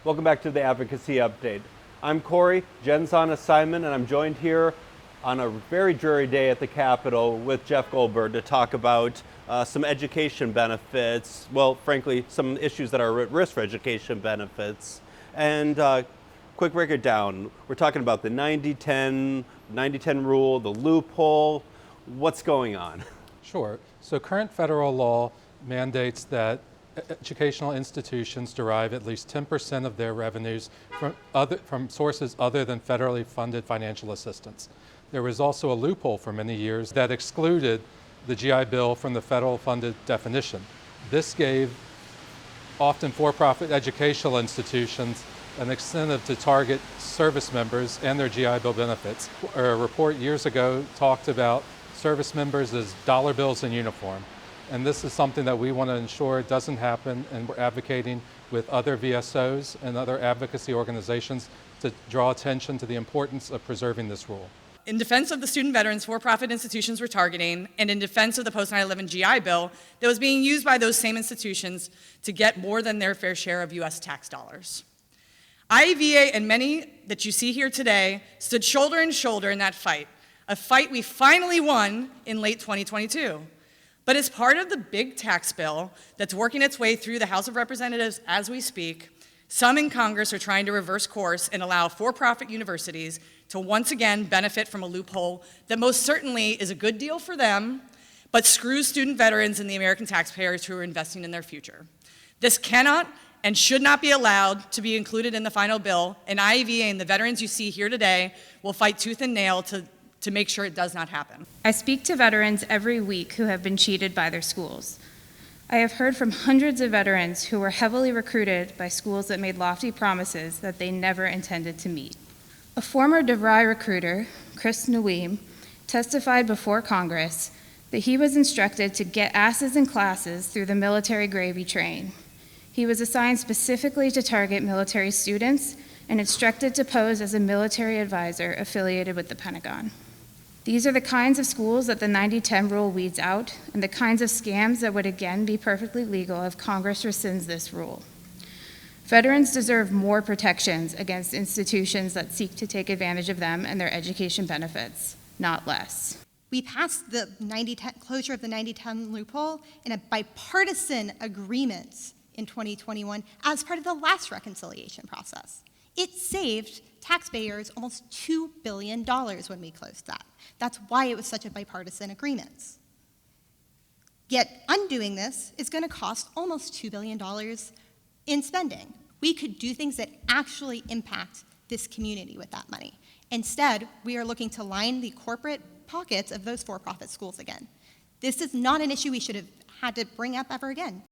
Welcome back to the Advocacy Update. I'm Corey, Jen's on assignment, and I'm joined here on a very dreary day at the Capitol with Jeff Goldberg to talk about some education benefits, well, frankly, some issues that are at risk for education benefits. And quick break it down. We're talking about the 90-10 rule, the loophole. What's going on? Sure. So current federal law mandates that educational institutions derive at least 10% of their revenues from sources other than federally funded financial assistance. There was also a loophole for many years that excluded the GI Bill from the federal funded definition. This gave often for-profit educational institutions an incentive to target service members and their GI Bill benefits. A report years ago talked about service members as dollar bills in uniform. And this is something that we want to ensure doesn't happen, and we're advocating with other VSOs and other advocacy organizations to draw attention to the importance of preserving this rule. In defense of the student veterans for-profit institutions we're targeting, and in defense of the post-9/11 GI Bill that was being used by those same institutions to get more than their fair share of US tax dollars. IAVA and many that you see here today stood shoulder to shoulder in that fight, a fight we finally won in late 2022. But as part of the big tax bill that's working its way through the House of Representatives as we speak, some in Congress are trying to reverse course and allow for-profit universities to once again benefit from a loophole that most certainly is a good deal for them, but screws student veterans and the American taxpayers who are investing in their future. This cannot and should not be allowed to be included in the final bill, and IAVA and the veterans you see here today will fight tooth and nail to make sure it does not happen. I speak to veterans every week who have been cheated by their schools. I have heard from hundreds of veterans who were heavily recruited by schools that made lofty promises that they never intended to meet. A former DeVry recruiter, Chris Naweem, testified before Congress that he was instructed to get asses in classes through the military gravy train. He was assigned specifically to target military students and instructed to pose as a military advisor affiliated with the Pentagon. These are the kinds of schools that the 90-10 rule weeds out, and the kinds of scams that would again be perfectly legal if Congress rescinds this rule. Veterans deserve more protections against institutions that seek to take advantage of them and their education benefits, not less. We passed the closure of the 90-10 loophole in a bipartisan agreement in 2021 as part of the last reconciliation process. It saved taxpayers almost $2 billion when we closed that. That's why it was such a bipartisan agreement. Yet undoing this is going to cost almost $2 billion in spending. We could do things that actually impact this community with that money. Instead, we are looking to line the corporate pockets of those for-profit schools again. This is not an issue we should have had to bring up ever again.